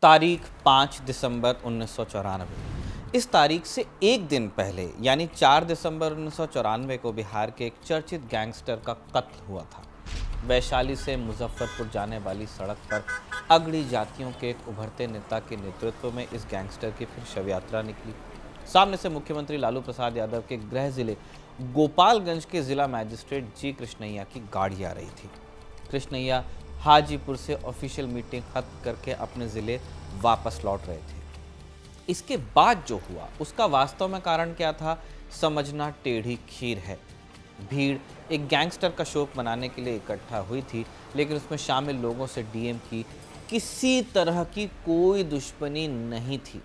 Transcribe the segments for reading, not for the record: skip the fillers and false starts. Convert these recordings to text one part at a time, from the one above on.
तारीख 5 दिसंबर 1994। इस तारीख से एक दिन पहले यानी 4 दिसंबर 1994 को बिहार के एक चर्चित गैंगस्टर का कत्ल हुआ था। वैशाली से मुजफ्फरपुर जाने वाली सड़क पर अगड़ी जातियों के एक उभरते नेता के नेतृत्व में इस गैंगस्टर की फिर शव यात्रा निकली। सामने से मुख्यमंत्री लालू प्रसाद यादव के गृह जिले गोपालगंज के जिला मजिस्ट्रेट जी कृष्णैया की गाड़ी आ रही थी। कृष्णैया हाजीपुर से ऑफिशियल मीटिंग खत्म करके अपने ज़िले वापस लौट रहे थे। इसके बाद जो हुआ उसका वास्तव में कारण क्या था, समझना टेढ़ी खीर है। भीड़ एक गैंगस्टर का शोक मनाने के लिए इकट्ठा हुई थी, लेकिन उसमें शामिल लोगों से डीएम की किसी तरह की कोई दुश्मनी नहीं थी।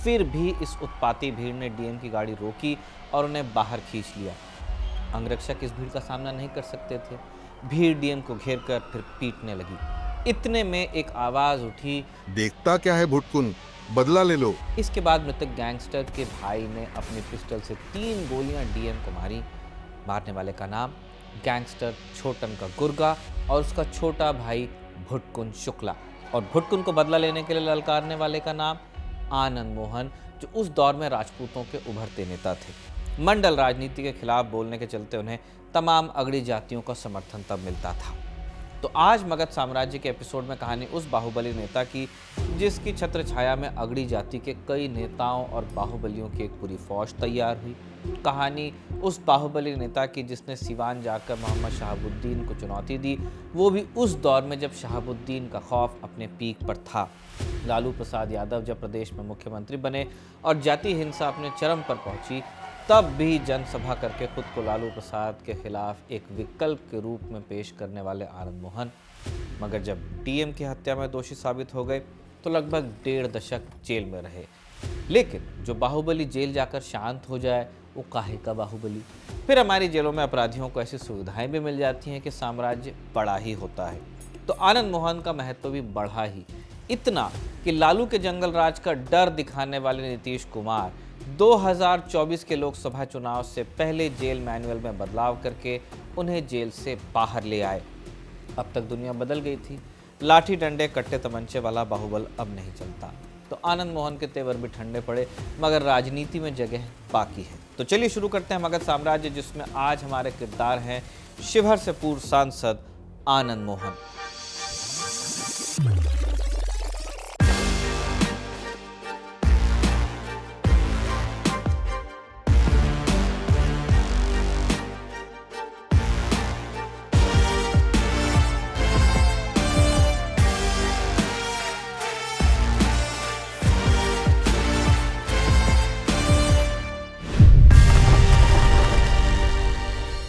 फिर भी इस उत्पाती भीड़ ने डीएम की गाड़ी रोकी और उन्हें बाहर खींच लिया। अंगरक्षक इस भीड़ का सामना नहीं कर सकते थे। भीड़ डीएम को घेर कर फिर पीटने लगी। इतने में एक आवाज उठी, देखता क्या है भुटकुन, बदला ले लो। इसके बाद मृतक गैंगस्टर के भाई ने अपनी पिस्टल से 3 गोलियां डीएम को मारी। मारने वाले का नाम गैंगस्टर छोटन का गुर्गा और उसका छोटा भाई भुटकुन शुक्ला, और भुटकुन को बदला लेने के लिए ललकारने वाले का नाम आनंद मोहन, जो उस दौर में राजपूतों के उभरते नेता थे। मंडल राजनीति के खिलाफ बोलने के चलते उन्हें तमाम अगड़ी जातियों का समर्थन तब मिलता था। तो आज मगध साम्राज्य के एपिसोड में कहानी उस बाहुबली नेता की जिसकी छत्र छाया में अगड़ी जाति के कई नेताओं और बाहुबलियों की एक पूरी फौज तैयार हुई। कहानी उस बाहुबली नेता की जिसने सिवान जाकर मोहम्मद शहाबुद्दीन को चुनौती दी, वो भी उस दौर में जब शहाबुद्दीन का खौफ अपने पीक पर था। लालू प्रसाद यादव जब प्रदेश में मुख्यमंत्री बने और जाति हिंसा अपने चरम पर पहुंची, तब भी जनसभा करके खुद को लालू प्रसाद के खिलाफ एक विकल्प के रूप में पेश करने वाले आनंद मोहन, मगर जब डीएम की हत्या में दोषी साबित हो गए तो लगभग 1.5 दशक जेल में रहे। लेकिन जो बाहुबली जेल जाकर शांत हो जाए वो काहे का बाहुबली। फिर हमारी जेलों में अपराधियों को ऐसी सुविधाएं भी मिल जाती हैं कि साम्राज्य बड़ा ही होता है। तो आनंद मोहन का महत्व भी बढ़ा ही, इतना कि लालू के जंगल राज का डर दिखाने वाले नीतीश कुमार 2024 के लोकसभा चुनाव से पहले जेल मैनुअल में बदलाव करके उन्हें जेल से बाहर ले आए। अब तक दुनिया बदल गई थी। लाठी डंडे कट्टे तमंचे वाला बाहुबल अब नहीं चलता। तो आनंद मोहन के तेवर भी ठंडे पड़े, मगर राजनीति में जगह बाकी है। तो चलिए शुरू करते हैं मगध साम्राज्य, जिसमें आज हमारे किरदार हैं शिवहर से पूर्व सांसद आनंद मोहन।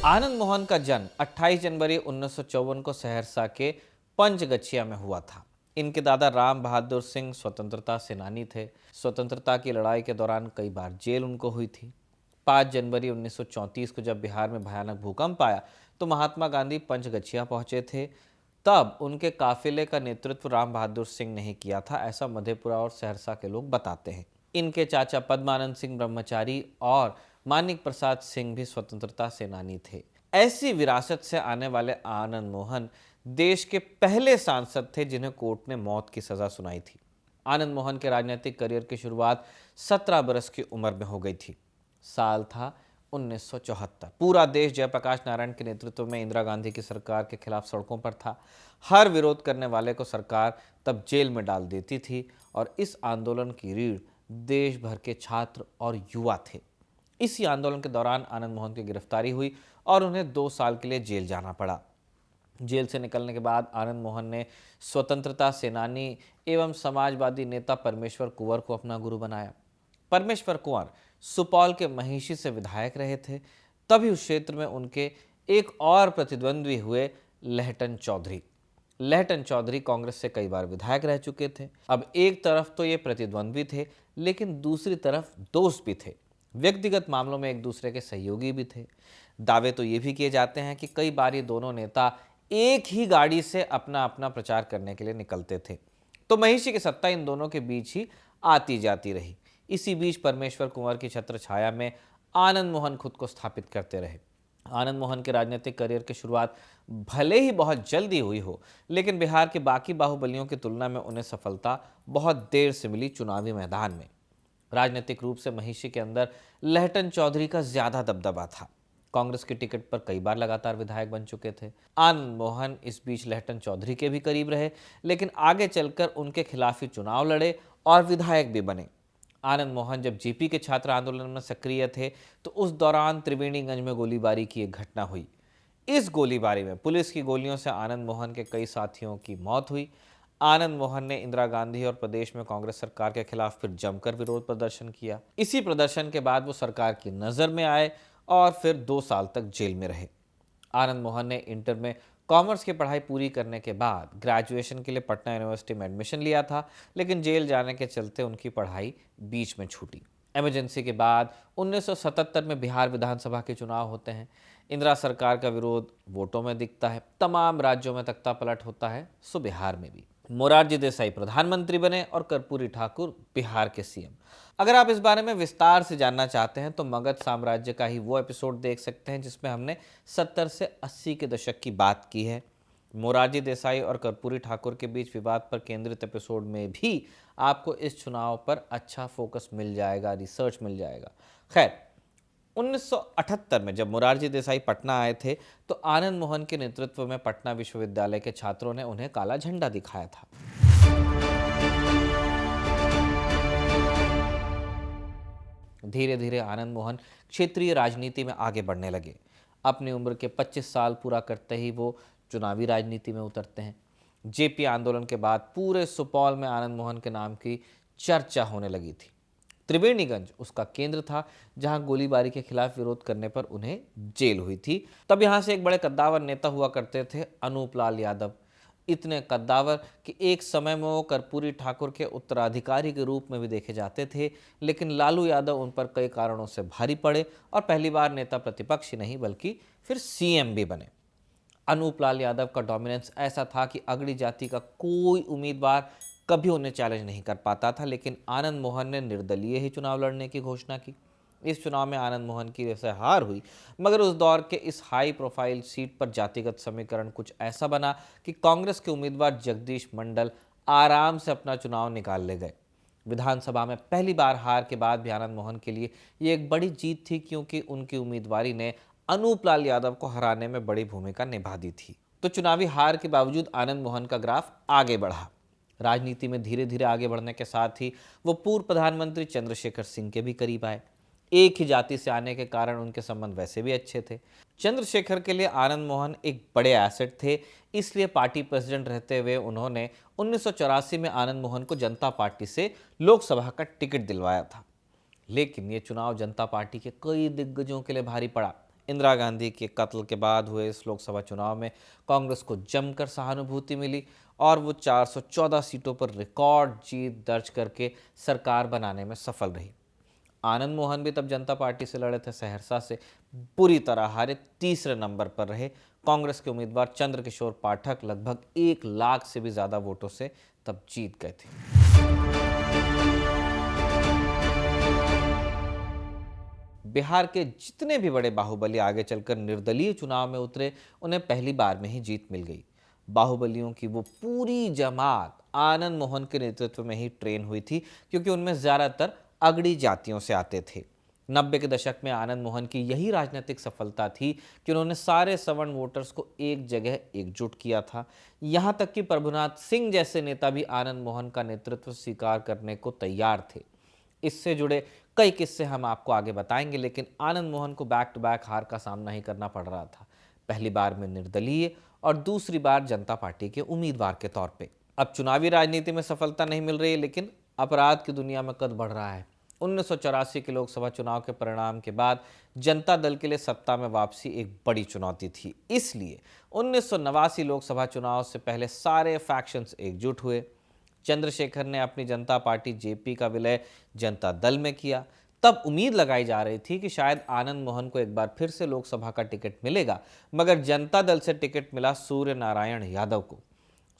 आनंद मोहन का जन्म 28 जनवरी 1954 को सहरसा के पंचगछिया में हुआ था। इनके दादा राम बहादुर सिंह स्वतंत्रता सेनानी थे। स्वतंत्रता की लड़ाई के दौरान कई बार जेल उनको हुई थी। 5 जनवरी 1934 को जब बिहार में भयानक भूकंप आया तो महात्मा गांधी पंचगछिया पहुंचे थे। तब उनके काफिले का नेतृत्व राम बहादुर सिंह ने ही किया था, ऐसा मधेपुरा और सहरसा के लोग बताते हैं। इनके चाचा पद्मानंद सिंह ब्रह्मचारी और मानिक प्रसाद सिंह भी स्वतंत्रता सेनानी थे। ऐसी विरासत से आने वाले आनंद मोहन देश के पहले सांसद थे जिन्हें कोर्ट ने मौत की सजा सुनाई थी। आनंद मोहन के राजनीतिक करियर की शुरुआत 17 बरस की उम्र में हो गई थी। साल था 1974। पूरा देश जयप्रकाश नारायण के नेतृत्व में इंदिरा गांधी की सरकार के खिलाफ सड़कों पर था। हर विरोध करने वाले को सरकार तब जेल में डाल देती थी, और इस आंदोलन की रीढ़ देश भर के छात्र और युवा थे। इसी आंदोलन के दौरान आनंद मोहन की गिरफ्तारी हुई और उन्हें 2 साल के लिए जेल जाना पड़ा। जेल से निकलने के बाद आनंद मोहन ने स्वतंत्रता सेनानी एवं समाजवादी नेता परमेश्वर कुंवर को अपना गुरु बनाया। परमेश्वर कुंवर सुपौल के महिषी से विधायक रहे थे। तभी उस क्षेत्र में उनके एक और प्रतिद्वंद्वी हुए लहटन चौधरी। लहटन चौधरी कांग्रेस से कई बार विधायक रह चुके थे। अब एक तरफ तो ये प्रतिद्वंद्वी थे, लेकिन दूसरी तरफ दोस्त भी थे। व्यक्तिगत मामलों में एक दूसरे के सहयोगी भी थे। दावे तो ये भी किए जाते हैं कि कई बार ये दोनों नेता एक ही गाड़ी से अपना अपना प्रचार करने के लिए निकलते थे। तो महिषी की सत्ता इन दोनों के बीच ही आती जाती रही। इसी बीच परमेश्वर कुंवर की छत्र छाया में आनंद मोहन खुद को स्थापित करते रहे। आनंद मोहन के राजनीतिक करियर की शुरुआत भले ही बहुत जल्दी हुई हो, लेकिन बिहार के बाकी बाहुबलियों की तुलना में उन्हें सफलता बहुत देर से मिली चुनावी मैदान में। राजनीतिक रूप से महिषी के अंदर लहटन चौधरी का ज्यादा दबदबा था। कांग्रेस की टिकट पर कई बार लगातार विधायक बन चुके थे। आनंद मोहन इस बीच लहटन चौधरी के भी करीब रहे, लेकिन आगे चलकर उनके खिलाफ ही चुनाव लड़े और विधायक भी बने। आनंद मोहन जब जेपी के छात्र आंदोलन में सक्रिय थे तो उस दौरान त्रिवेणीगंज में गोलीबारी की एक घटना हुई। इस गोलीबारी में पुलिस की गोलियों से आनंद मोहन के कई साथियों की मौत हुई। आनंद मोहन ने इंदिरा गांधी और प्रदेश में कांग्रेस सरकार के खिलाफ फिर जमकर विरोध प्रदर्शन किया। इसी प्रदर्शन के बाद वो सरकार की नजर में आए और फिर 2 साल तक जेल में रहे। आनंद मोहन ने इंटर में कॉमर्स की पढ़ाई पूरी करने के बाद ग्रेजुएशन के लिए पटना यूनिवर्सिटी में एडमिशन लिया था, लेकिन जेल जाने के चलते उनकी पढ़ाई बीच में छूटी। इमरजेंसी के बाद 1977 में बिहार विधानसभा के चुनाव होते हैं। इंदिरा सरकार का विरोध वोटों में दिखता है। तमाम राज्यों में तख्ता पलट होता है, सो बिहार में भी। मोरारजी देसाई प्रधानमंत्री बने और कर्पूरी ठाकुर बिहार के सीएम। अगर आप इस बारे में विस्तार से जानना चाहते हैं तो मगध साम्राज्य का ही वो एपिसोड देख सकते हैं जिसमें हमने 70 से 80 के दशक की बात की है। मोरारजी देसाई और कर्पूरी ठाकुर के बीच विवाद पर केंद्रित एपिसोड में भी आपको इस चुनाव पर अच्छा फोकस मिल जाएगा, रिसर्च मिल जाएगा। खैर, 1978 में जब मोरारजी देसाई पटना आए थे तो आनंद मोहन के नेतृत्व में पटना विश्वविद्यालय के छात्रों ने उन्हें काला झंडा दिखाया था। धीरे धीरे आनंद मोहन क्षेत्रीय राजनीति में आगे बढ़ने लगे। अपनी उम्र के 25 साल पूरा करते ही वो चुनावी राजनीति में उतरते हैं। जेपी आंदोलन के बाद पूरे सुपौल में आनंद मोहन के नाम की चर्चा होने लगी थी। त्रिवेणीगंज उसका केंद्र था जहां गोलीबारी के खिलाफ विरोध करने पर उन्हें जेल हुई थी। तब यहां से एक बड़े कद्दावर नेता हुआ करते थे, अनूप लाल यादव। इतने कद्दावर कि एक समय में वो कर्पूरी ठाकुर के उत्तराधिकारी के रूप में भी देखे जाते थे, लेकिन लालू यादव उन पर कई कारणों से भारी पड़े और पहली बार नेता प्रतिपक्ष ही नहीं बल्कि फिर सीएम भी बने। अनूप लाल यादव का डोमिनेंस ऐसा था कि अगड़ी जाति का कोई उम्मीदवार कभी उन्हें चैलेंज नहीं कर पाता था, लेकिन आनंद मोहन ने निर्दलीय ही चुनाव लड़ने की घोषणा की। इस चुनाव में आनंद मोहन की वैसे हार हुई, मगर उस दौर के इस हाई प्रोफाइल सीट पर जातिगत समीकरण कुछ ऐसा बना कि कांग्रेस के उम्मीदवार जगदीश मंडल आराम से अपना चुनाव निकाल ले गए। विधानसभा में पहली बार हार के बाद भी आनंद मोहन के लिए ये एक बड़ी जीत थी, क्योंकि उनकी उम्मीदवारी ने अनूप लाल यादव को हराने में बड़ी भूमिका निभा दी थी। तो चुनावी हार के बावजूद आनंद मोहन का ग्राफ आगे बढ़ा। राजनीति में धीरे धीरे आगे बढ़ने के साथ ही वो पूर्व प्रधानमंत्री चंद्रशेखर सिंह के भी करीब आए। एक ही जाति से आने के कारण उनके संबंध वैसे भी अच्छे थे। चंद्रशेखर के लिए आनंद मोहन एक बड़े एसेट थे, इसलिए पार्टी प्रेसिडेंट रहते हुए उन्होंने 1984 में आनंद मोहन को जनता पार्टी से लोकसभा का टिकट दिलवाया था। लेकिन ये चुनाव जनता पार्टी के कई दिग्गजों के लिए भारी पड़ा। इंदिरा गांधी के कत्ल के बाद हुए इस लोकसभा चुनाव में कांग्रेस को जमकर सहानुभूति मिली और वो 414 सीटों पर रिकॉर्ड जीत दर्ज करके सरकार बनाने में सफल रही। आनंद मोहन भी तब जनता पार्टी से लड़े थे, सहरसा से बुरी तरह हारे, तीसरे नंबर पर रहे। कांग्रेस के उम्मीदवार चंद्रकिशोर पाठक लगभग 1 लाख से भी ज्यादा वोटों से तब जीत गए थे। बिहार के जितने भी बड़े बाहुबली आगे चलकर निर्दलीय चुनाव में उतरे, उन्हें पहली बार में ही जीत मिल गई। बाहुबलियों की वो पूरी जमात आनंद मोहन के नेतृत्व में ही ट्रेन हुई थी, क्योंकि उनमें ज्यादातर अगड़ी जातियों से आते थे। 90 के दशक में आनंद मोहन की यही राजनीतिक सफलता थी कि उन्होंने सारे सवर्ण वोटर्स को एक जगह एकजुट किया था। यहां तक कि प्रभुनाथ सिंह जैसे नेता भी आनंद मोहन का नेतृत्व स्वीकार करने को तैयार थे। इससे जुड़े कई किस्से हम आपको आगे बताएंगे, लेकिन आनंद मोहन को बैक टू बैक हार का सामना ही करना पड़ रहा था। पहली बार में निर्दलीय और दूसरी बार जनता पार्टी के उम्मीदवार के तौर पे। अब चुनावी राजनीति में सफलता नहीं मिल रही है, लेकिन अपराध की दुनिया में कद बढ़ रहा है। 1984 के लोकसभा चुनाव के परिणाम के बाद जनता दल के लिए सत्ता में वापसी एक बड़ी चुनौती थी। इसलिए 1989 लोकसभा चुनाव से पहले सारे फैक्शंस एकजुट हुए। चंद्रशेखर ने अपनी जनता पार्टी जेपी का विलय जनता दल में किया। तब उम्मीद लगाई जा रही थी कि शायद आनंद मोहन को एक बार फिर से लोकसभा का टिकट मिलेगा, मगर जनता दल से टिकट मिला सूर्य नारायण यादव को।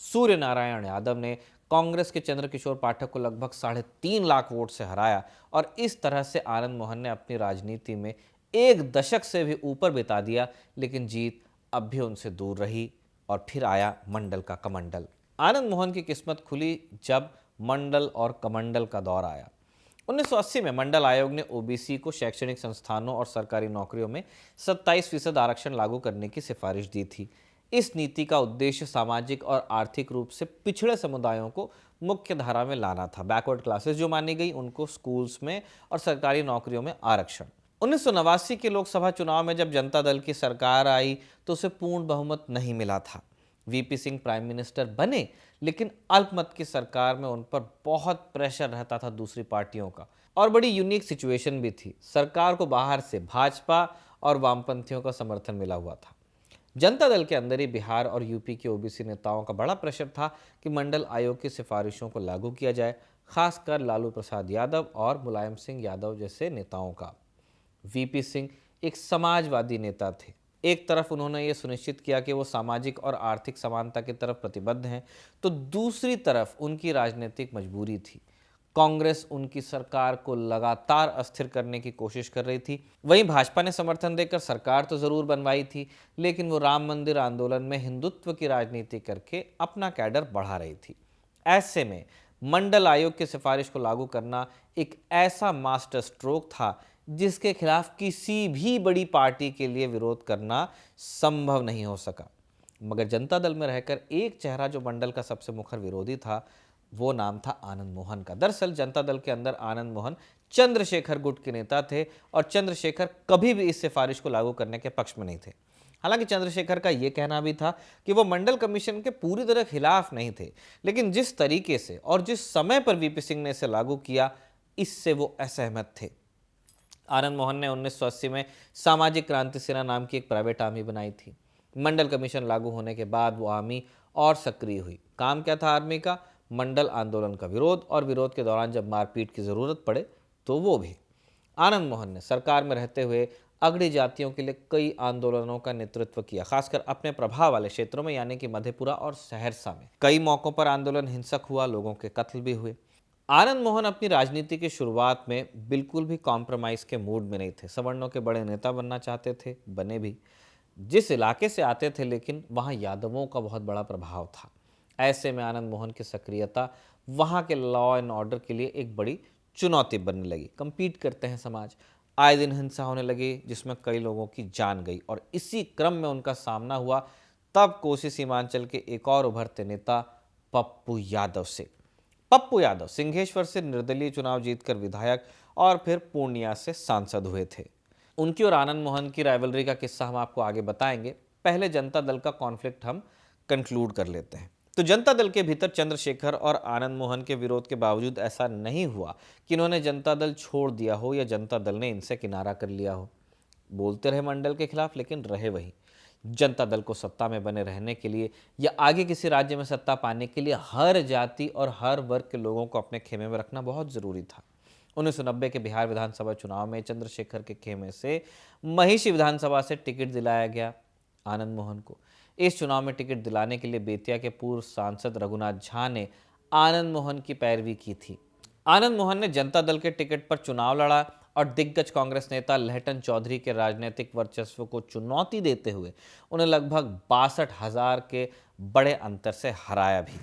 सूर्य नारायण यादव ने कांग्रेस के चंद्रकिशोर पाठक को लगभग 3.5 लाख वोट से हराया और इस तरह से आनंद मोहन ने अपनी राजनीति में एक दशक से भी ऊपर बिता दिया, लेकिन जीत अब भी उनसे दूर रही। और फिर आया मंडल का कमंडल। आनंद मोहन की किस्मत खुली जब मंडल और कमंडल का दौर आया। 1980 में मंडल आयोग ने ओबीसी को शैक्षणिक संस्थानों और सरकारी नौकरियों में 27% आरक्षण लागू करने की सिफारिश दी थी। इस नीति का उद्देश्य सामाजिक और आर्थिक रूप से पिछड़े समुदायों को मुख्य धारा में लाना था। बैकवर्ड क्लासेस जो मानी गई, उनको स्कूल्स में और सरकारी नौकरियों में आरक्षण। 1989 के लोकसभा चुनाव में जब जनता दल की सरकार आई तो उसे पूर्ण बहुमत नहीं मिला था। वीपी सिंह प्राइम मिनिस्टर बने, लेकिन अल्पमत की सरकार में उन पर बहुत प्रेशर रहता था दूसरी पार्टियों का। और बड़ी यूनिक सिचुएशन भी थी। सरकार को बाहर से भाजपा और वामपंथियों का समर्थन मिला हुआ था। जनता दल के अंदर ही बिहार और यूपी के ओबीसी नेताओं का बड़ा प्रेशर था कि मंडल आयोग की सिफारिशों को लागू किया जाए, खासकर लालू प्रसाद यादव और मुलायम सिंह यादव जैसे नेताओं का। वीपी सिंह एक समाजवादी नेता थे। एक तरफ उन्होंने ये सुनिश्चित किया कि वो सामाजिक और आर्थिक समानता की तरफ प्रतिबद्ध हैं, तो दूसरी तरफ उनकी राजनीतिक मजबूरी थी। कांग्रेस उनकी सरकार को लगातार अस्थिर करने की कोशिश कर रही थी। वहीं भाजपा ने समर्थन देकर सरकार तो जरूर बनवाई थी, लेकिन वो राम मंदिर आंदोलन में हिंदुत्व की राजनीति करके अपना कैडर बढ़ा रही थी। ऐसे में मंडल आयोग की सिफारिश को लागू करना एक ऐसा मास्टर स्ट्रोक था जिसके खिलाफ किसी भी बड़ी पार्टी के लिए विरोध करना संभव नहीं हो सका। मगर जनता दल में रहकर एक चेहरा जो मंडल का सबसे मुखर विरोधी था, वो नाम था आनंद मोहन का। दरअसल जनता दल के अंदर आनंद मोहन चंद्रशेखर गुट के नेता थे और चंद्रशेखर कभी भी इस सिफारिश को लागू करने के पक्ष में नहीं थे। हालांकि चंद्रशेखर का यह कहना भी था कि वो मंडल कमीशन के पूरी तरह खिलाफ नहीं थे, लेकिन जिस तरीके से और जिस समय पर वीपी सिंह ने इसे लागू किया, इससे वो असहमत थे। आनंद मोहन ने 1980 में सामाजिक क्रांति सेना नाम की एक प्राइवेट आर्मी बनाई थी। मंडल कमीशन लागू होने के बाद वो आर्मी और सक्रिय हुई। काम क्या था आर्मी का? मंडल आंदोलन का विरोध, और विरोध के दौरान जब मारपीट की जरूरत पड़े तो वो भी। आनंद मोहन ने सरकार में रहते हुए अगड़ी जातियों के लिए कई आंदोलनों का नेतृत्व किया, खासकर अपने प्रभाव वाले क्षेत्रों में, यानी कि मधेपुरा और सहरसा में। कई मौकों पर आंदोलन हिंसक हुआ, लोगों के कत्ल भी हुए। आनंद मोहन अपनी राजनीति की शुरुआत में बिल्कुल भी कॉम्प्रोमाइज के मूड में नहीं थे। सवर्णों के बड़े नेता बनना चाहते थे, बने भी। जिस इलाके से आते थे, लेकिन वहाँ यादवों का बहुत बड़ा प्रभाव था। ऐसे में आनंद मोहन की सक्रियता वहाँ के लॉ एंड ऑर्डर के लिए एक बड़ी चुनौती बनने लगी। compete करते हैं समाज, आए दिन हिंसा होने लगी जिसमें कई लोगों की जान गई, और इसी क्रम में उनका सामना हुआ तब कोसी सीमांचल के एक और उभरते नेता पप्पू यादव से। पप्पू यादव सिंहेश्वर से निर्दलीय चुनाव जीतकर विधायक और फिर पूर्णिया से सांसद हुए थे। उनकी और आनंद मोहन की राइवलरी का किस्सा हम आपको आगे बताएंगे। पहले जनता दल का कॉन्फ्लिक्ट हम कंक्लूड कर लेते हैं। तो जनता दल के भीतर चंद्रशेखर और आनंद मोहन के विरोध के बावजूद ऐसा नहीं हुआ कि इन्होंने जनता दल छोड़ दिया हो या जनता दल ने इनसे किनारा कर लिया हो। बोलते रहे मंडल के खिलाफ, लेकिन रहे वही। जनता दल को सत्ता में बने रहने के लिए या आगे किसी राज्य में सत्ता पाने के लिए हर जाति और हर वर्ग के लोगों को अपने खेमे में रखना बहुत जरूरी था। 1990 के बिहार विधानसभा चुनाव में चंद्रशेखर के खेमे से महिषी विधानसभा से टिकट दिलाया गया आनंद मोहन को। इस चुनाव में टिकट दिलाने के लिए बेतिया के पूर्व सांसद रघुनाथ झा ने आनंद मोहन की पैरवी की थी। आनंद मोहन ने जनता दल के टिकट पर चुनाव लड़ा और दिग्गज कांग्रेस नेता लहटन चौधरी के राजनीतिक वर्चस्व को चुनौती देते हुए उन्हें लगभग 62,000 के बड़े अंतर से हराया भी।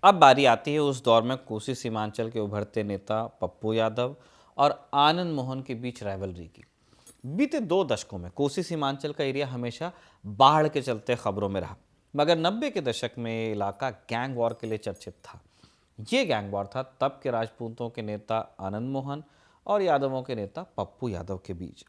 अब बारी आती है उस दौर में कोसी सीमांचल के उभरते नेता पप्पू यादव और आनंद मोहन के बीच राइवलरी की। बीते 2 दशकों में कोसी सीमांचल का एरिया हमेशा बाढ़ के चलते खबरों में रहा, मगर 90 के दशक में ये इलाका गैंग वॉर के लिए चर्चित था। ये गैंग वॉर था तब के राजपूतों के नेता आनंद मोहन और यादवों के नेता पप्पू यादव के बीच।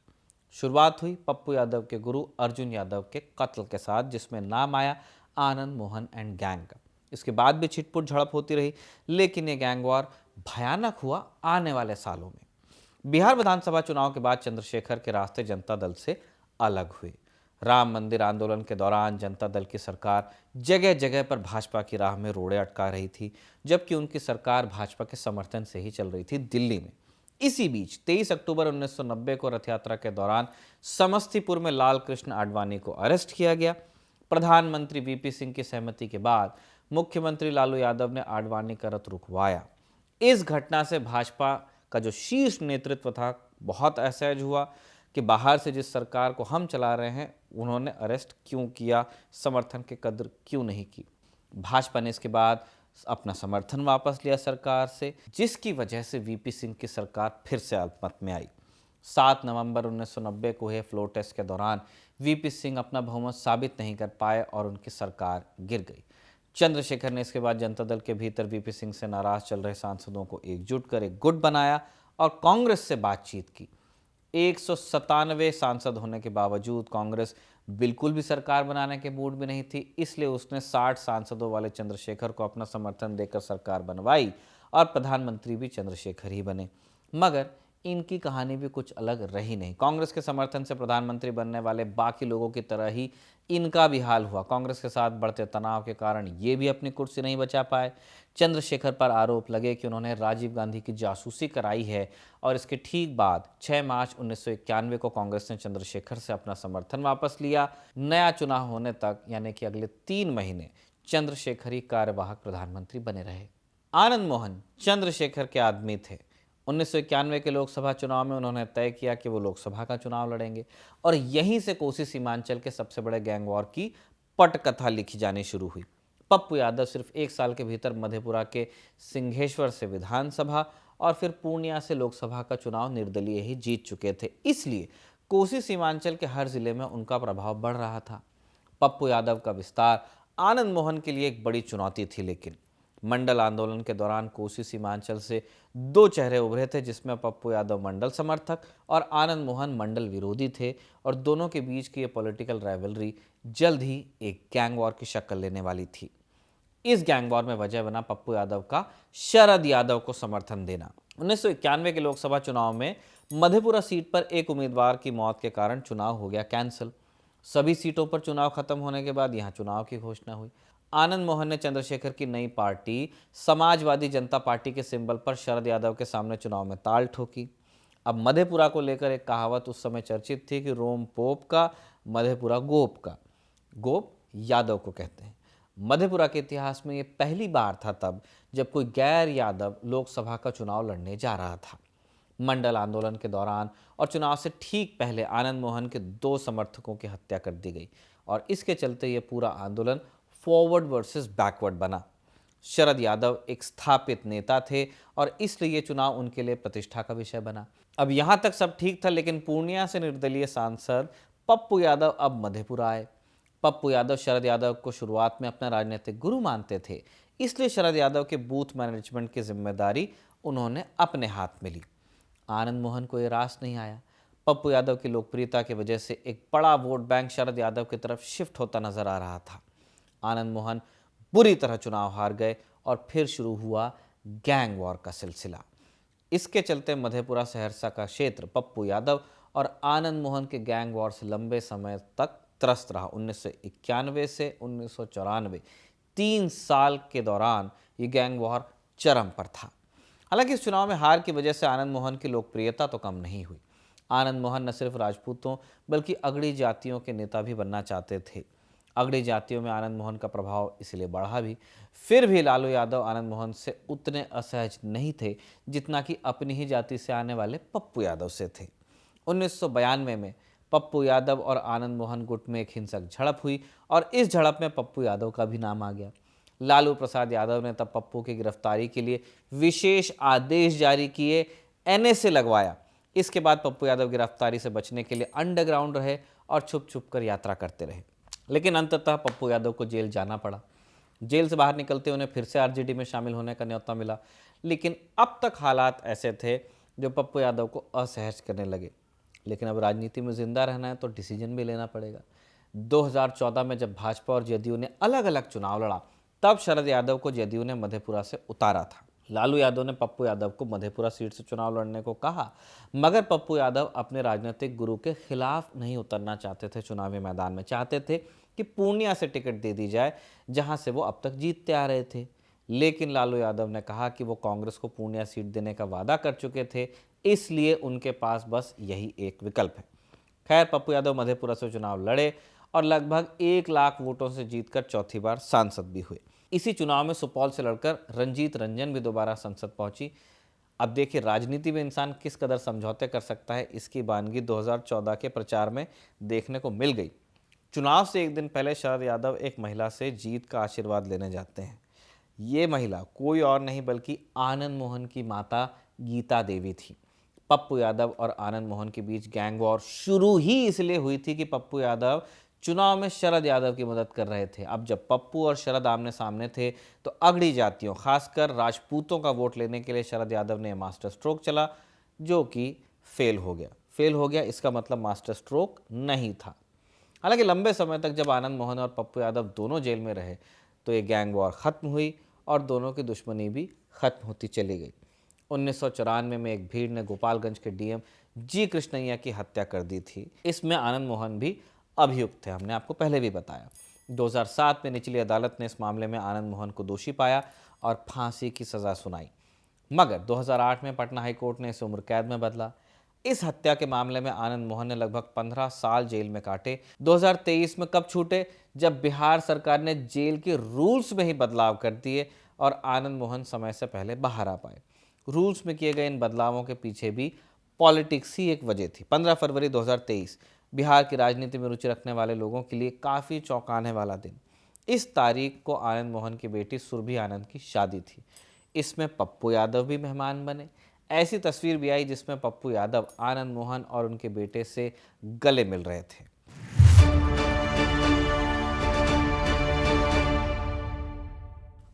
शुरुआत हुई पप्पू यादव के गुरु अर्जुन यादव के कत्ल के साथ, जिसमें नाम आया आनंद मोहन एंड गैंग का। इसके बाद भी छिटपुट झड़प होती रही, लेकिन ये गैंग वॉर भयानक हुआ आने वाले सालों में। बिहार विधानसभा चुनाव के बाद चंद्रशेखर के रास्ते जनता दल से अलग हुए। राम मंदिर आंदोलन के दौरान जनता दल की सरकार जगह जगह पर भाजपा की राह में रोड़े अटका रही थी, जबकि उनकी सरकार भाजपा के समर्थन से ही चल रही थी दिल्ली में। इसी बीच 23 अक्टूबर 1990 को रथ यात्रा के दौरान समस्तीपुर में लाल कृष्ण आडवाणी को अरेस्ट किया गया। प्रधानमंत्री वीपी सिंह की सहमति के बाद मुख्यमंत्री लालू यादव ने आडवाणी का रथ रुकवाया। इस घटना से भाजपा का जो शीर्ष नेतृत्व था बहुत असहज हुआ कि बाहर से जिस सरकार को हम चला रहे हैं उन्होंने अरेस्ट क्यों किया, समर्थन की कद्र क्यों नहीं की। भाजपा ने इसके बाद अपना समर्थन वापस लिया सरकार से, जिसकी वजह से वीपी सिंह की सरकार फिर से अल्पमत में आई। 7 नवंबर 1990 को हुए फ्लोर टेस्ट के दौरान वीपी सिंह अपना बहुमत साबित नहीं कर पाए और उनकी सरकार गिर गई। चंद्रशेखर ने इसके बाद जनता दल के भीतर वीपी सिंह से नाराज चल रहे सांसदों को एकजुट कर एक गुट बनाया और कांग्रेस से बातचीत की। 197 सांसद होने के बावजूद कांग्रेस बिल्कुल भी सरकार बनाने के मूड में नहीं थी, इसलिए उसने 60 सांसदों वाले चंद्रशेखर को अपना समर्थन देकर सरकार बनवाई और प्रधानमंत्री भी चंद्रशेखर ही बने। मगर इनकी कहानी भी कुछ अलग रही नहीं। कांग्रेस के समर्थन से प्रधानमंत्री बनने वाले बाकी लोगों की तरह ही इनका भी हाल हुआ। कांग्रेस के साथ बढ़ते तनाव के कारण ये भी अपनी कुर्सी नहीं बचा पाए। चंद्रशेखर पर आरोप लगे कि उन्होंने राजीव गांधी की जासूसी कराई है और इसके ठीक बाद 6 मार्च 1991 को कांग्रेस ने चंद्रशेखर से अपना समर्थन वापस लिया। नया चुनाव होने तक यानी कि अगले 3 महीने चंद्रशेखर ही कार्यवाहक प्रधानमंत्री बने रहे। आनंद मोहन चंद्रशेखर के आदमी थे। 1991 के लोकसभा चुनाव में उन्होंने तय किया कि वो लोकसभा का चुनाव लड़ेंगे और यहीं से कोसी सीमांचल के सबसे बड़े गैंग वॉर की पटकथा लिखी जानी शुरू हुई। पप्पू यादव सिर्फ 1 साल के भीतर मधेपुरा के सिंहेश्वर से विधानसभा और फिर पूर्णिया से लोकसभा का चुनाव निर्दलीय ही जीत चुके थे, इसलिए कोसी सीमांचल के हर जिले में उनका प्रभाव बढ़ रहा था। पप्पू यादव का विस्तार आनंद मोहन के लिए एक बड़ी चुनौती थी, लेकिन मंडल आंदोलन के दौरान कोसी सीमांचल से 2 चेहरे उभरे थे, जिसमें पप्पू यादव मंडल समर्थक और आनंद मोहन मंडल विरोधी थे और दोनों के बीच की ये पॉलिटिकल राइवलरी जल्द ही एक गैंग वॉर की शक्ल लेने वाली थी। इस गैंग वॉर में वजह बना पप्पू यादव का शरद यादव को समर्थन देना। 1991 के लोकसभा चुनाव में मधेपुरा सीट पर एक उम्मीदवार की मौत के कारण चुनाव हो गया कैंसिल। सभी सीटों पर चुनाव खत्म होने के बाद यहां चुनाव की घोषणा हुई। आनंद मोहन ने चंद्रशेखर की नई पार्टी समाजवादी जनता पार्टी के सिंबल पर शरद यादव के सामने चुनाव में ताल ठोकी। अब मधेपुरा को लेकर एक कहावत उस समय चर्चित थी कि रोम पोप का, मधेपुरा गोप का। गोप यादव को कहते हैं। मधेपुरा के इतिहास में ये पहली बार था तब जब कोई गैर यादव लोकसभा का चुनाव लड़ने जा रहा था। मंडल आंदोलन के दौरान और चुनाव से ठीक पहले आनंद मोहन के 2 समर्थकों की हत्या कर दी गई और इसके चलते ये पूरा आंदोलन फॉरवर्ड वर्सेस बैकवर्ड बना। शरद यादव एक स्थापित नेता थे और इसलिए ये चुनाव उनके लिए प्रतिष्ठा का विषय बना। अब यहां तक सब ठीक था, लेकिन पूर्णिया से निर्दलीय सांसद पप्पू यादव अब मधेपुरा आए। पप्पू यादव शरद यादव को शुरुआत में अपना राजनीतिक गुरु मानते थे, इसलिए शरद यादव के बूथ मैनेजमेंट की जिम्मेदारी उन्होंने अपने हाथ में ली। आनंद मोहन को ये रास नहीं आया। पप्पू यादव की लोकप्रियता की वजह से एक बड़ा वोट बैंक शरद यादव की तरफ शिफ्ट होता नजर आ रहा था। आनंद मोहन बुरी तरह चुनाव हार गए और फिर शुरू हुआ गैंग वॉर का सिलसिला। इसके चलते मधेपुरा सहरसा का क्षेत्र पप्पू यादव और आनंद मोहन के गैंग वॉर से लंबे समय तक त्रस्त रहा। 1991 से 1994 3 साल के दौरान ये गैंग वॉर चरम पर था। हालांकि इस चुनाव में हार की वजह से आनंद मोहन की लोकप्रियता तो कम नहीं हुई। आनंद मोहन न सिर्फ राजपूतों बल्कि अगड़ी जातियों के नेता भी बनना चाहते थे। अगड़ी जातियों में आनंद मोहन का प्रभाव इसलिए बढ़ा भी। फिर भी लालू यादव आनंद मोहन से उतने असहज नहीं थे जितना कि अपनी ही जाति से आने वाले पप्पू यादव से थे। 1992 में पप्पू यादव और आनंद मोहन गुट में एक हिंसक झड़प हुई और इस झड़प में पप्पू यादव का भी नाम आ गया। लालू प्रसाद यादव ने तब पप्पू की गिरफ्तारी के लिए विशेष आदेश जारी किए, NSA लगवाया। इसके बाद पप्पू यादव गिरफ्तारी से बचने के लिए अंडरग्राउंड रहे और छुप छुप कर यात्रा करते रहे, लेकिन अंततः पप्पू यादव को जेल जाना पड़ा। जेल से बाहर निकलते उन्हें फिर से RJD में शामिल होने का न्योता मिला, लेकिन अब तक हालात ऐसे थे जो पप्पू यादव को असहज करने लगे। लेकिन अब राजनीति में जिंदा रहना है तो डिसीजन भी लेना पड़ेगा। 2014 में जब भाजपा और जदयू ने अलग अलग चुनाव लड़ा, तब शरद यादव को जदयू ने मधेपुरा से उतारा था। लालू यादव ने पप्पू यादव को मधेपुरा सीट से चुनाव लड़ने को कहा, मगर पप्पू यादव अपने राजनीतिक गुरु के खिलाफ नहीं उतरना चाहते थे। चुनावी मैदान में चाहते थे कि पूर्णिया से टिकट दे दी जाए, जहां से वो अब तक जीतते आ रहे थे। लेकिन लालू यादव ने कहा कि वो कांग्रेस को पूर्णिया सीट देने का वादा कर चुके थे, इसलिए उनके पास बस यही एक विकल्प है। खैर, पप्पू यादव मधेपुरा से चुनाव लड़े और लगभग 1 लाख वोटों से जीतकर चौथी बार सांसद भी हुए। इसी चुनाव में सुपौल से लड़कर रंजीत रंजन भी दोबारा संसद पहुंची। अब देखिए, राजनीति में इंसान किस कदर समझौते कर सकता है, इसकी वानगी 2014 के प्रचार में देखने को मिल गई। चुनाव से एक दिन पहले शरद यादव एक महिला से जीत का आशीर्वाद लेने जाते हैं। ये महिला कोई और नहीं बल्कि आनंद मोहन की माता गीता देवी थी। पप्पू यादव और आनंद मोहन के बीच गैंग वॉर शुरू ही इसलिए हुई थी कि पप्पू यादव चुनाव में शरद यादव की मदद कर रहे थे। अब जब पप्पू और शरद आमने सामने थे तो अगड़ी जातियों, खासकर राजपूतों का वोट लेने के लिए शरद यादव ने मास्टर स्ट्रोक चला, जो कि फेल हो गया। इसका मतलब मास्टर स्ट्रोक नहीं था। हालांकि लंबे समय तक जब आनंद मोहन और पप्पू यादव दोनों जेल में रहे तो ये गैंग वॉर खत्म हुई और दोनों की दुश्मनी भी खत्म होती चली गई। 1994 में एक भीड़ ने गोपालगंज के डीएम जी कृष्णैया की हत्या कर दी थी। इसमें आनंद मोहन भी अभियुक्त थे, हमने आपको पहले भी बताया। 2007 में निचली अदालत ने इस मामले में आनंद मोहन को दोषी पाया और फांसी की सजा सुनाई, मगर 2008 में पटना हाईकोर्ट ने इसे उम्र कैद में बदला। इस हत्या के मामले में आनंद मोहन ने लगभग 15 साल जेल में काटे। 2023 में कब छूटे, जब बिहार सरकार ने जेल के रूल्स में ही बदलाव कर दिए और आनंद मोहन समय से पहले बाहर आ पाए। रूल्स में किए गए इन बदलावों के पीछे भी पॉलिटिक्स ही एक वजह थी। 15 फरवरी 2023 बिहार की राजनीति में रुचि रखने वाले लोगों के लिए काफ़ी चौंकाने वाला दिन। इस तारीख को आनंद मोहन की बेटी सुरभि आनंद की शादी थी। इसमें पप्पू यादव भी मेहमान बने। ऐसी तस्वीर भी आई जिसमें पप्पू यादव आनंद मोहन और उनके बेटे से गले मिल रहे थे।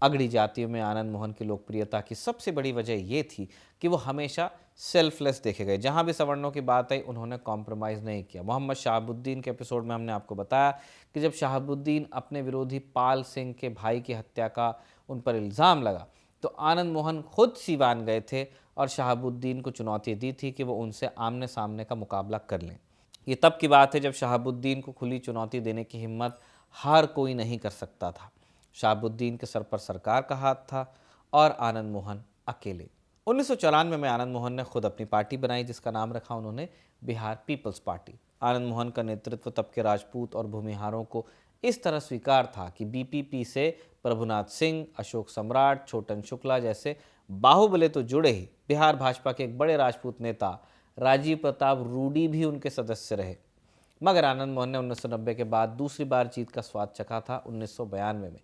अगड़ी जातियों में आनंद मोहन की लोकप्रियता की सबसे बड़ी वजह यह थी कि वो हमेशा सेल्फलेस देखे गए। जहां भी सवर्णों की बात आई उन्होंने कॉम्प्रोमाइज़ नहीं किया। मोहम्मद शहाबुद्दीन के एपिसोड में हमने आपको बताया कि जब शहाबुद्दीन अपने विरोधी पाल सिंह के भाई की हत्या का उन पर इल्ज़ाम लगा तो आनंद मोहन खुद सीवान गए थे और शहाबुद्दीन को चुनौती दी थी कि वो उनसे आमने सामने का मुकाबला कर लें। ये तब की बात है जब शहाबुद्दीन को खुली चुनौती देने की हिम्मत हर कोई नहीं कर सकता था। शहाबुद्दीन के सर पर सरकार का हाथ था और आनंद मोहन अकेले। 1994 में आनंद मोहन ने खुद अपनी पार्टी बनाई जिसका नाम रखा उन्होंने बिहार पीपल्स पार्टी। आनंद मोहन का नेतृत्व तब के राजपूत और भूमिहारों को इस तरह स्वीकार था कि बीपीपी से प्रभुनाथ सिंह, अशोक सम्राट, छोटन शुक्ला जैसे बाहुबले तो जुड़े ही, बिहार भाजपा के एक बड़े राजपूत नेता राजीव प्रताप रूडी भी उनके सदस्य रहे। मगर आनंद मोहन ने 1990 के बाद दूसरी बार जीत का स्वाद चखा था 1992 में,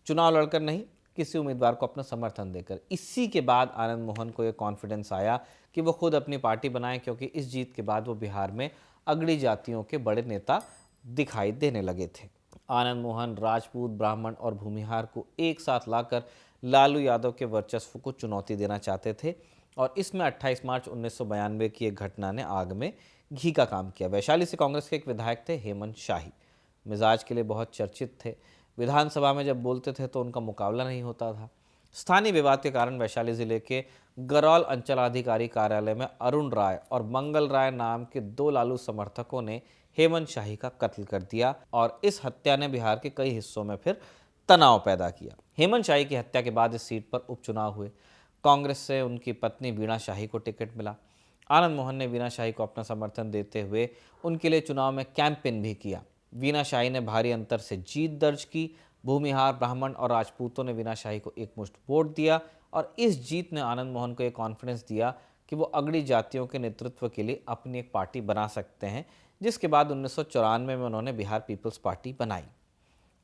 चुनाव लड़कर नहीं, किसी उम्मीदवार को अपना समर्थन देकर। इसी के बाद आनंद मोहन को यह कॉन्फिडेंस आया कि वो खुद अपनी पार्टी बनाएं, क्योंकि इस जीत के बाद वो बिहार में अगड़ी जातियों के बड़े नेता दिखाई देने लगे थे। आनंद मोहन राजपूत, ब्राह्मण और भूमिहार को एक साथ लाकर लालू यादव के वर्चस्व को चुनौती देना चाहते थे और इसमें 28 मार्च 1992 की एक घटना ने आग में घी का काम किया। वैशाली से कांग्रेस के एक विधायक थे हेमंत शाही, मिजाज के लिए बहुत चर्चित थे। विधानसभा में जब बोलते थे तो उनका मुकाबला नहीं होता था। स्थानीय विवाद के कारण वैशाली जिले के गरौल अंचलाधिकारी कार्यालय में अरुण राय और मंगल राय नाम के 2 लालू समर्थकों ने हेमंत शाही का कत्ल कर दिया और इस हत्या ने बिहार के कई हिस्सों में फिर तनाव पैदा किया। हेमंत शाही की हत्या के बाद इस सीट पर उपचुनाव हुए। कांग्रेस से उनकी पत्नी वीणा शाही को टिकट मिला। आनंद मोहन ने वीणा शाही को अपना समर्थन देते हुए उनके लिए चुनाव में कैंपेन भी किया। वीणा शाही ने भारी अंतर से जीत दर्ज की। भूमिहार, ब्राह्मण और राजपूतों ने वीणा शाही को एकमुश्त वोट दिया और इस जीत ने आनंद मोहन को एक कॉन्फिडेंस दिया कि वो अगड़ी जातियों के नेतृत्व के लिए अपनी एक पार्टी बना सकते हैं, जिसके बाद 1994 में उन्होंने बिहार पीपल्स पार्टी बनाई।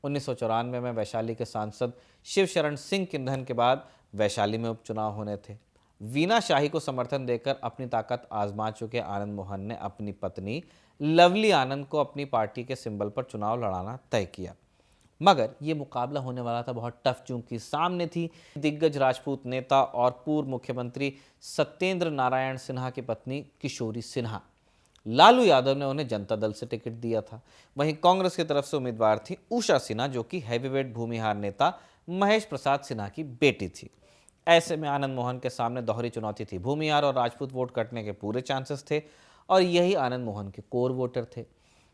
1994 में वैशाली के सांसद शिवशरण सिंह के निधन के बाद वैशाली में उपचुनाव होने थे। वीणा शाही को समर्थन देकर अपनी ताकत आजमा चुके आनंद मोहन ने अपनी पत्नी लवली आनंद को अपनी पार्टी के सिंबल पर चुनाव लड़ाना तय किया। मगर ये मुकाबला होने वाला था बहुत टफ, चूंकि सामने थी दिग्गज राजपूत नेता और पूर्व मुख्यमंत्री सत्येंद्र नारायण सिन्हा की पत्नी किशोरी सिन्हा। लालू यादव ने उन्हें जनता दल से टिकट दिया था। वहीं कांग्रेस की तरफ से उम्मीदवार थी उषा सिन्हा, जो कि हैवीवेट भूमिहार नेता महेश प्रसाद सिन्हा की बेटी थी। ऐसे में आनंद मोहन के सामने दोहरी चुनौती थी। भूमिहार और राजपूत वोट कटने के पूरे चांसेस थे और यही आनंद मोहन के कोर वोटर थे।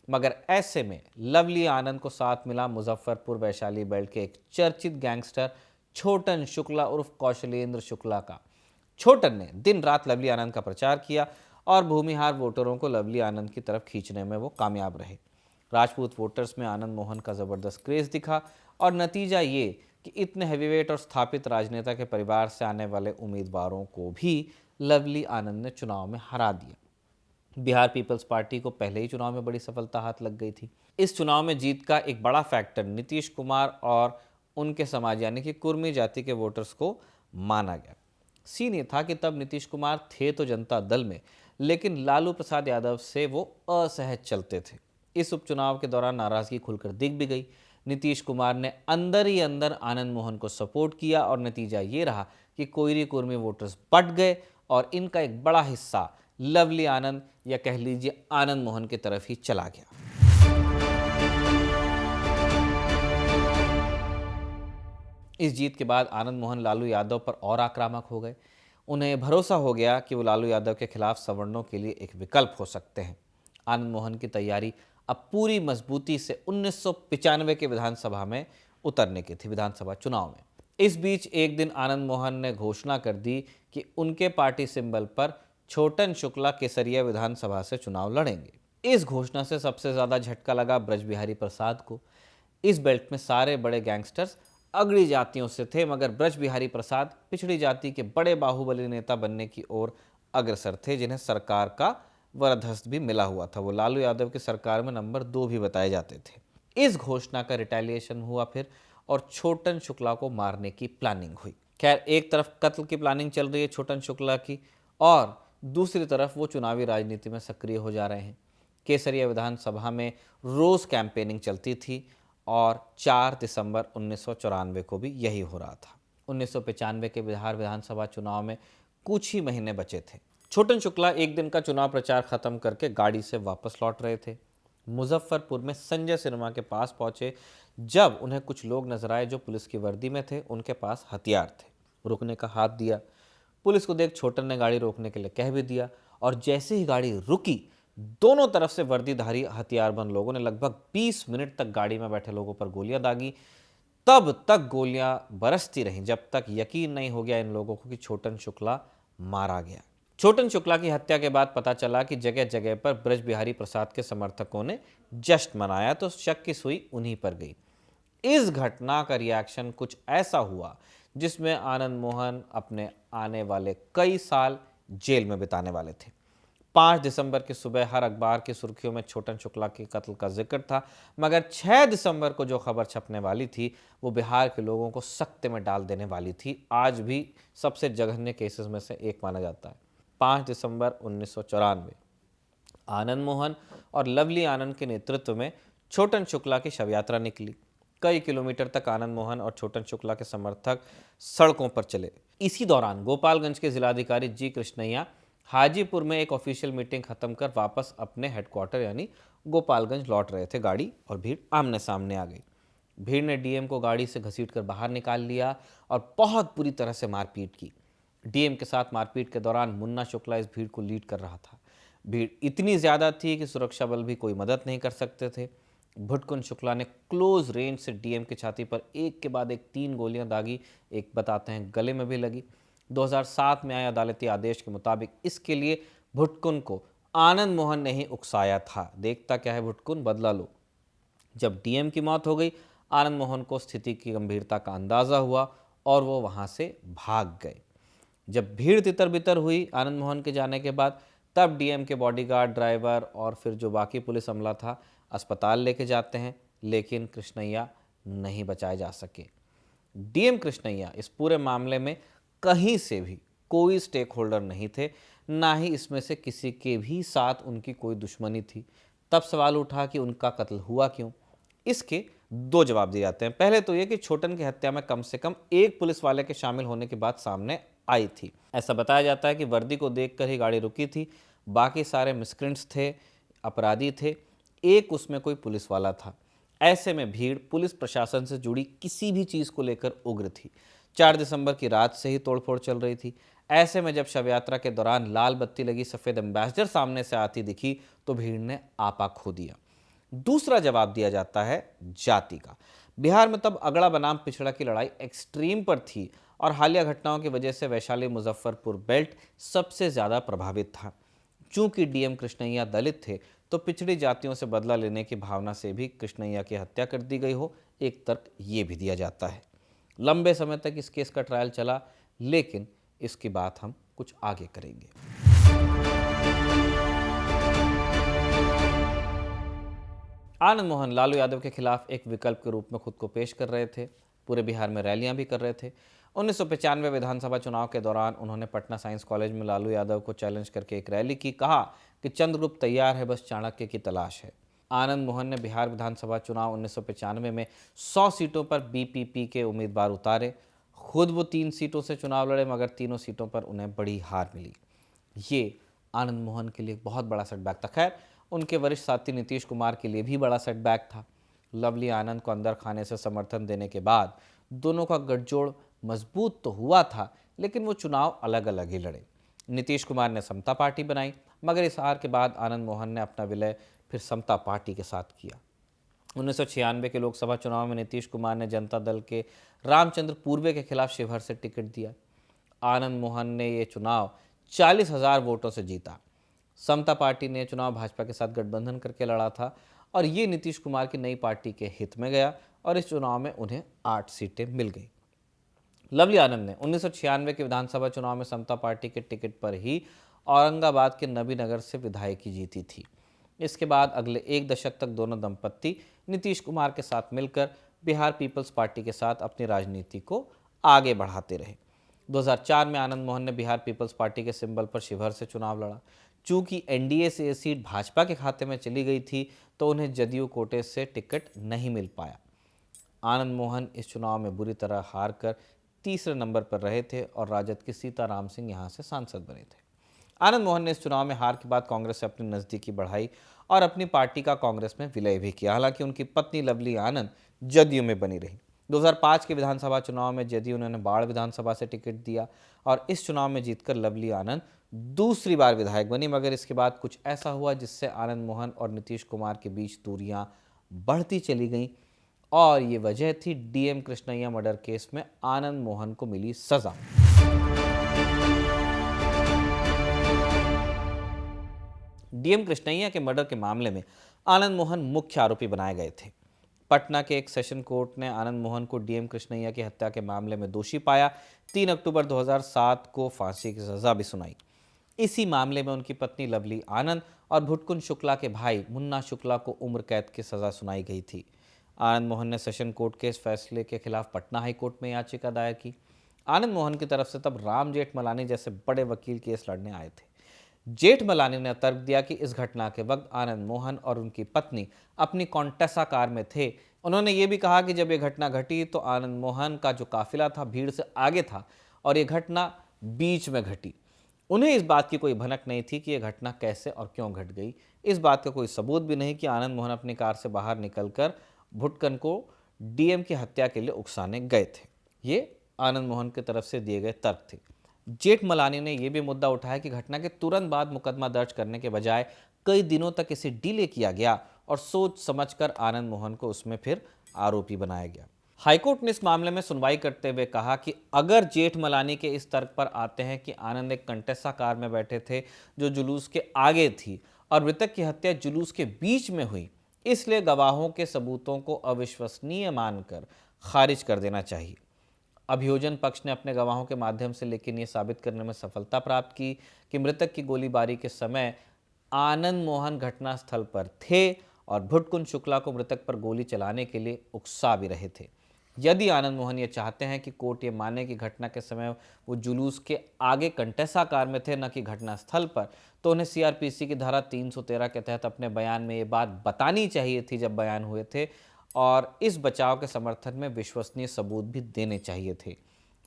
मगर ऐसे में लवली आनंद को साथ मिला मुजफ्फरपुर वैशाली बेल्ट के एक चर्चित गैंगस्टर छोटन शुक्ला उर्फ कौशलेंद्र शुक्ला का। छोटन ने दिन रात लवली आनंद का प्रचार किया और भूमिहार वोटरों को लवली आनंद की तरफ खींचने में वो कामयाब रहे। राजपूत वोटर्स में आनंद मोहन का जबरदस्त क्रेज दिखा और नतीजा ये कि इतने हैवीवेट और स्थापित राजनेता के परिवार से आने वाले उम्मीदवारों को भी लवली आनंद ने चुनाव में हरा दिया। बिहार पीपल्स पार्टी को पहले ही चुनाव में बड़ी सफलता हाथ लग गई थी। इस चुनाव में जीत का एक बड़ा फैक्टर नीतीश कुमार और उनके समाज यानी कि कुर्मी जाति के वोटर्स को माना गया। सीन ये था कि तब नीतीश कुमार थे तो जनता दल में, लेकिन लालू प्रसाद यादव से वो असहज चलते थे। इस उपचुनाव के दौरान नाराजगी खुलकर दिख भी गई। नीतीश कुमार ने अंदर ही अंदर आनंद मोहन को सपोर्ट किया और नतीजा ये रहा कि कोयरी कुर्मी वोटर्स बट गए और इनका एक बड़ा हिस्सा लवली आनंद या कह लीजिए आनंद मोहन की तरफ ही चला गया। इस जीत के बाद आनंद मोहन लालू यादव पर और आक्रामक हो गए। उन्हें भरोसा हो गया कि वो लालू यादव के खिलाफ सवर्णों के लिए एक विकल्प हो सकते हैं। आनंद मोहन की तैयारी अब पूरी मजबूती से 1995 के विधानसभा में उतरने की थी, विधानसभा चुनाव में। इस बीच एक दिन आनंद मोहन ने घोषणा कर दी कि उनके पार्टी सिंबल पर छोटन शुक्ला केसरिया विधानसभा से चुनाव लड़ेंगे। इस घोषणा से सबसे ज्यादा झटका लगा ब्रज बिहारी प्रसाद को। इस बेल्ट में सारे बड़े गैंगस्टर्स अगड़ी जातियों से थे, मगर ब्रज बिहारी प्रसाद पिछड़ी जाति के बड़े बाहुबली नेता बनने की ओर अग्रसर थे, जिन्हें सरकार का वरदहस्त भी मिला हुआ था। वो लालू यादव की सरकार में नंबर 2 भी बताए जाते थे। इस घोषणा का रिटेलिएशन हुआ फिर और छोटन शुक्ला को मारने की प्लानिंग हुई। खैर, एक तरफ कत्ल की प्लानिंग चल रही है छोटन शुक्ला की और दूसरी तरफ वो चुनावी राजनीति में सक्रिय हो जा रहे हैं। केसरिया विधानसभा में रोज कैंपेनिंग चलती थी और 4 दिसंबर 1994 को भी यही हो रहा था। 1995 के बिहार विधानसभा चुनाव में कुछ ही महीने बचे थे। छोटन शुक्ला एक दिन का चुनाव प्रचार खत्म करके गाड़ी से वापस लौट रहे थे। मुजफ्फरपुर में संजय सिनेमा के पास पहुंचे जब उन्हें कुछ लोग नजर आए जो पुलिस की वर्दी में थे। उनके पास हथियार थे। रुकने का हाथ दिया। पुलिस को देख छोटन ने गाड़ी रोकने के लिए कह भी दिया और जैसे ही गाड़ी रुकी, दोनों तरफ से वर्दीधारी हथियारबंद लोगों ने लगभग 20 मिनट तक गाड़ी में बैठे लोगों पर गोलियां दागी। तब तक गोलियां बरसती रहीं जब तक यकीन नहीं हो गया इन लोगों को कि छोटन शुक्ला मारा गया। छोटन शुक्ला की हत्या के बाद पता चला कि जगह जगह पर ब्रज बिहारी प्रसाद के समर्थकों ने जश्न मनाया, तो शक की सुई उन्हीं पर गई। इस घटना का रिएक्शन कुछ ऐसा हुआ जिसमें आनंद मोहन अपने आने वाले कई साल जेल में बिताने वाले थे। 5 दिसंबर की सुबह हर अखबार की सुर्खियों में छोटन शुक्ला के कत्ल का जिक्र था, मगर 6 दिसंबर को जो खबर छपने वाली थी वो बिहार के लोगों को सख्ते में डाल देने वाली थी। आज भी सबसे जघन्य केसेस में से एक माना जाता है। 5 दिसंबर 1994 आनंद मोहन और लवली आनंद के नेतृत्व में छोटन शुक्ला की शव यात्रा निकली। कई किलोमीटर तक आनंद मोहन और छोटन शुक्ला के समर्थक सड़कों पर चले। इसी दौरान गोपालगंज के जिलाधिकारी जी कृष्णैया हाजीपुर में एक ऑफिशियल मीटिंग खत्म कर वापस अपने हेडक्वार्टर यानी गोपालगंज लौट रहे थे। गाड़ी और भीड़ आमने सामने आ गई। भीड़ ने डीएम को गाड़ी से घसीटकर बाहर निकाल लिया और बहुत बुरी तरह से मारपीट की। डीएम के साथ मारपीट के दौरान मुन्ना शुक्ला इस भीड़ को लीड कर रहा था। भीड़ इतनी ज्यादा थी कि सुरक्षा बल भी कोई मदद नहीं कर सकते थे। भुटकुन शुक्ला ने क्लोज रेंज से डीएम की छाती पर एक के बाद एक 3 गोलियां दागी। एक बताते हैं गले में भी लगी। 2007 में आए अदालती आदेश के मुताबिक इसके लिए भुटकुन को आनंद मोहन ने ही उकसाया था। देखता क्या है भुटकुन, बदला लो। जब डीएम की मौत हो गई, आनंद मोहन को स्थिति की गंभीरता का अंदाजा हुआ और वो वहां से भाग गए। जब भीड़ तितर बितर हुई आनंद मोहन के जाने के बाद, तब डीएम के बॉडीगार्ड, ड्राइवर और फिर जो बाकी पुलिस अमला था अस्पताल लेके जाते हैं, लेकिन कृष्णैया नहीं बचाए जा सके। डीएम कृष्णैया इस पूरे मामले में कहीं से भी कोई स्टेक होल्डर नहीं थे, ना ही इसमें से किसी के भी साथ उनकी कोई दुश्मनी थी। तब सवाल उठा कि उनका कत्ल हुआ क्यों। इसके 2 जवाब दिए जाते हैं। पहले तो ये कि छोटन की हत्या में कम से कम एक पुलिस वाले के शामिल होने की बात सामने आई थी। ऐसा बताया जाता है कि वर्दी को देखकर ही गाड़ी रुकी थी। बाकी सारे मिसक्रेंट्स थे, अपराधी थे, एक उसमें कोई पुलिस वाला था। ऐसे में भीड़ पुलिस प्रशासन से जुड़ी किसी भी चीज़ को लेकर उग्र थी। 4 दिसंबर की रात से ही तोड़फोड़ चल रही थी। ऐसे में जब शव यात्रा के दौरान लाल बत्ती लगी सफ़ेद एम्बेसडर सामने से आती दिखी तो भीड़ ने आपा खो दिया। दूसरा जवाब दिया जाता है जाति का। बिहार में तब अगड़ा बनाम पिछड़ा की लड़ाई एक्सट्रीम पर थी और हालिया घटनाओं की वजह से वैशाली मुजफ्फरपुर बेल्ट सबसे ज़्यादा प्रभावित था। चूंकि डीएम कृष्णैया दलित थे तो पिछड़ी जातियों से बदला लेने की भावना से भी कृष्णैया की हत्या कर दी गई हो, एक तर्क ये भी दिया जाता है। लंबे समय तक इस केस का ट्रायल चला, लेकिन इसकी बात हम कुछ आगे करेंगे। आनंद मोहन लालू यादव के खिलाफ एक विकल्प के रूप में खुद को पेश कर रहे थे। पूरे बिहार में रैलियां भी कर रहे थे। 1995 विधानसभा चुनाव के दौरान उन्होंने पटना साइंस कॉलेज में लालू यादव को चैलेंज करके एक रैली की। कहा कि चंद्रगुप्त तैयार है, बस चाणक्य की तलाश है। आनंद मोहन ने बिहार विधानसभा चुनाव 1995 में 100 सीटों पर बीपीपी के उम्मीदवार उतारे। खुद वो 3 सीटों से चुनाव लड़े, मगर तीनों सीटों पर उन्हें बड़ी हार मिली। ये आनंद मोहन के लिए बहुत बड़ा सेटबैक था। खैर, उनके वरिष्ठ साथी नीतीश कुमार के लिए भी बड़ा सेटबैक था। लवली आनंद को अंदर खाने से समर्थन देने के बाद दोनों का गठजोड़ मजबूत तो हुआ था, लेकिन वो चुनाव अलग अलग ही लड़े। नीतीश कुमार ने समता पार्टी बनाई, मगर इस हार के बाद आनंद मोहन ने अपना विलय फिर समता पार्टी के साथ किया। 1996 के लोकसभा चुनाव में नीतीश कुमार ने जनता दल के रामचंद्र पूर्वे के खिलाफ शिवहर से टिकट दिया। आनंद मोहन ने ये चुनाव 40,000 वोटों से जीता। समता पार्टी ने चुनाव भाजपा के साथ गठबंधन करके लड़ा था और ये नीतीश कुमार की नई पार्टी के हित में गया और इस चुनाव में उन्हें 8 सीटें मिल गई। लवली आनंद ने 1996 के विधानसभा चुनाव में समता पार्टी के टिकट पर ही औरंगाबाद के नबीनगर से विधायकी जीती थी। इसके बाद अगले 1 दशक तक दोनों दंपत्ति नीतीश कुमार के साथ मिलकर बिहार पीपल्स पार्टी के साथ अपनी राजनीति को आगे बढ़ाते रहे। 2004 में आनंद मोहन ने बिहार पीपल्स पार्टी के सिंबल पर शिवहर से चुनाव लड़ा। चूंकि एनडीए से ये सीट भाजपा के खाते में चली गई थी, तो उन्हें जदयू कोटे से टिकट नहीं मिल पाया। आनंद मोहन इस चुनाव में बुरी तरह हार कर तीसरे नंबर पर रहे थे और राजद के सीताराम सिंह यहां से सांसद बने थे। आनंद मोहन ने इस चुनाव में हार के बाद कांग्रेस से अपनी नज़दीकी बढ़ाई और अपनी पार्टी का कांग्रेस में विलय भी किया। हालांकि उनकी पत्नी लवली आनंद जदयू में बनी रही। 2005 के विधानसभा चुनाव में जदयू ने बाढ़ विधानसभा से टिकट दिया और इस चुनाव में जीतकर लवली आनंद दूसरी बार विधायक बनी। मगर इसके बाद कुछ ऐसा हुआ जिससे आनंद मोहन और नीतीश कुमार के बीच दूरियां बढ़ती चली गईं और ये वजह थी डीएम कृष्णैया मर्डर केस में आनंद मोहन को मिली सजा। डीएम कृष्णैया के मर्डर के मामले में आनंद मोहन मुख्य आरोपी बनाए गए थे। पटना के एक सेशन कोर्ट ने आनंद मोहन को डीएम कृष्णैया की हत्या के मामले में दोषी पाया। 3 अक्टूबर 2007 को फांसी की सजा भी सुनाई। इसी मामले में उनकी पत्नी लवली आनंद और भुटकुन शुक्ला के भाई मुन्ना शुक्ला को उम्र कैद की सजा सुनाई गई थी। आनंद मोहन ने सेशन कोर्ट के इस फैसले के खिलाफ पटना हाई कोर्ट में याचिका दायर की। आनंद मोहन की तरफ से तब राम जेठमलानी जैसे बड़े वकील केस लड़ने आए थे। जेठमलानी ने तर्क दिया कि इस घटना के वक्त आनंद मोहन और उनकी पत्नी अपनी कॉन्टेसा कार में थे। उन्होंने ये भी कहा कि जब ये घटना घटी तो आनंद मोहन का जो काफिला था भीड़ से आगे था और ये घटना बीच में घटी। उन्हें इस बात की कोई भनक नहीं थी कि यह घटना कैसे और क्यों घट गई। इस बात का कोई सबूत भी नहीं कि आनंद मोहन अपनी कार से बाहर निकलकर भुटकन को डीएम की हत्या के लिए उकसाने गए थे। ये आनंद मोहन की तरफ से दिए गए तर्क थे। जेठमलानी ने यह भी मुद्दा उठाया कि घटना के तुरंत बाद मुकदमा दर्ज करने के बजाय कई दिनों तक इसे डिले किया गया और सोच समझकर आनंद मोहन को उसमें फिर आरोपी बनाया गया। हाईकोर्ट ने इस मामले में सुनवाई करते हुए कहा कि अगर जेठमलानी के इस तर्क पर आते हैं कि आनंद एक कंटेसा कार में बैठे थे जो जुलूस के आगे थी और मृतक की हत्या जुलूस के बीच में हुई, इसलिए गवाहों के सबूतों को अविश्वसनीय मानकर खारिज कर देना चाहिए। अभियोजन पक्ष ने अपने गवाहों के माध्यम से लेकिन ये साबित करने में सफलता प्राप्त की कि मृतक की गोलीबारी के समय आनंद मोहन घटनास्थल पर थे और भुटकुन शुक्ला को मृतक पर गोली चलाने के लिए उकसा भी रहे थे। यदि आनंद मोहन ये चाहते हैं कि कोर्ट ये माने कि घटना के समय वो जुलूस के आगे कंटेसा कार में थे न कि घटनास्थल पर, तो उन्हें सीआरपीसी की धारा 313 के तहत अपने बयान में ये बात बतानी चाहिए थी जब बयान हुए थे और इस बचाव के समर्थन में विश्वसनीय सबूत भी देने चाहिए थे।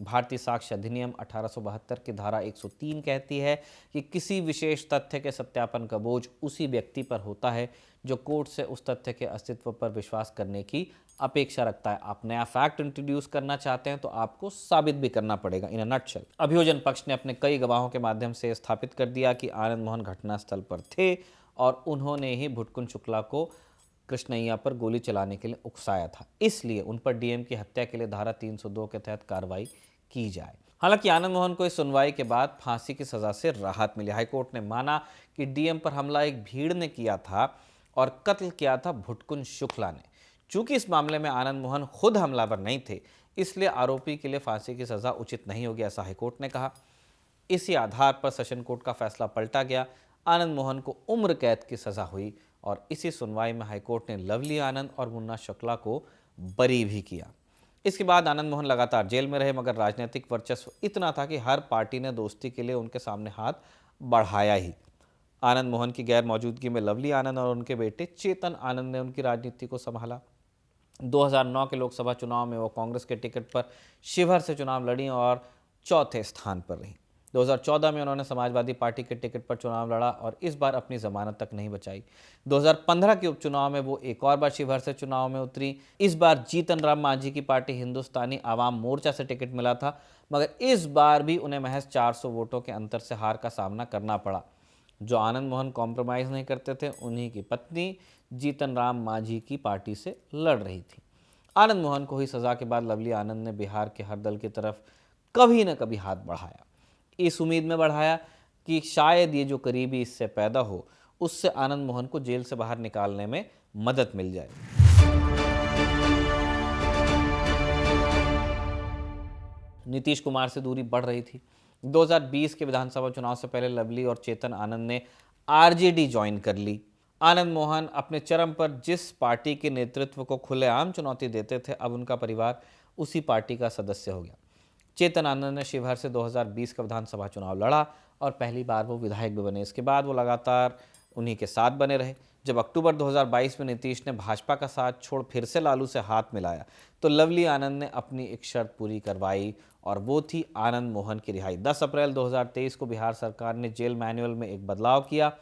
भारतीय साक्ष्य अधिनियम 1872 की धारा 103 कहती है कि किसी विशेष तथ्य के सत्यापन का बोझ उसी व्यक्ति पर होता है जो कोर्ट से उस तथ्य के अस्तित्व पर विश्वास करने की अपेक्षा रखता है। आप नया फैक्ट इंट्रोड्यूस करना चाहते हैं तो आपको साबित भी करना पड़ेगा। इन अ नटशेल, अभियोजन पक्ष ने अपने कई गवाहों के माध्यम से स्थापित कर दिया कि आनंद मोहन घटनास्थल पर थे और उन्होंने ही भुटकुन शुक्ला को कृष्णैया पर गोली चलाने के लिए उकसाया था, इसलिए उन पर डीएम की हत्या के लिए धारा 302 के तहत कार्रवाई की जाए। हालांकि आनंद मोहन को इस सुनवाई के बाद फांसी की सजा से राहत मिली। हाईकोर्ट ने माना कि डीएम पर हमला एक भीड़ ने किया था और कत्ल किया था भुटकुन शुक्ला ने। चूंकि इस मामले में आनंद मोहन खुद हमलावर नहीं थे, इसलिए आरोपी के लिए फांसी की सजा उचित नहीं होगी, ऐसा हाईकोर्ट ने कहा। इसी आधार पर सेशन कोर्ट का फैसला पलटा गया। आनंद मोहन को उम्र कैद की सजा हुई और इसी सुनवाई में हाईकोर्ट ने लवली आनंद और मुन्ना शुक्ला को बरी भी किया। इसके बाद आनंद मोहन लगातार जेल में रहे, मगर राजनीतिक वर्चस्व इतना था कि हर पार्टी ने दोस्ती के लिए उनके सामने हाथ बढ़ाया ही। आनंद मोहन की गैर मौजूदगी में लवली आनंद और उनके बेटे चेतन आनंद ने उनकी राजनीति को संभाला। 2009 के लोकसभा चुनाव में वो कांग्रेस के टिकट पर शिवहर से चुनाव लड़ी और चौथे स्थान पर रही। 2014 में उन्होंने समाजवादी पार्टी के टिकट पर चुनाव लड़ा और इस बार अपनी जमानत तक नहीं बचाई। 2015 के उपचुनाव में वो एक और बार शिवहर से चुनाव में उतरी। इस बार जीतन राम मांझी की पार्टी हिंदुस्तानी आवाम मोर्चा से टिकट मिला था, मगर इस बार भी उन्हें महज 400 वोटों के अंतर से हार का सामना करना पड़ा। जो आनंद मोहन कॉम्प्रोमाइज़ नहीं करते थे, उन्हीं की पत्नी जीतन राम मांझी की पार्टी से लड़ रही थी। आनंद मोहन को हुई सज़ा के बाद लवली आनंद ने बिहार के हर दल की तरफ कभी न कभी हाथ बढ़ाया, इस उम्मीद में बढ़ाया कि शायद ये जो करीबी इससे पैदा हो, उससे आनंद मोहन को जेल से बाहर निकालने में मदद मिल जाए। नीतीश कुमार से दूरी बढ़ रही थी। 2020 के विधानसभा चुनाव से पहले लवली और चेतन आनंद ने आरजेडी ज्वाइन कर ली। आनंद मोहन अपने चरम पर जिस पार्टी के नेतृत्व को खुलेआम चुनौती देते थे, अब उनका परिवार उसी पार्टी का सदस्य हो गया। चेतन आनंद ने शिवहर से 2020 का विधानसभा चुनाव लड़ा और पहली बार वो विधायक भी बने। इसके बाद वो लगातार उन्हीं के साथ बने रहे। जब अक्टूबर 2022 में नीतीश ने भाजपा का साथ छोड़ फिर से लालू से हाथ मिलाया, तो लवली आनंद ने अपनी एक शर्त पूरी करवाई और वो थी आनंद मोहन की रिहाई। 10 अप्रैल 2023 को बिहार सरकार ने जेल मैनुअल में एक बदलाव किया।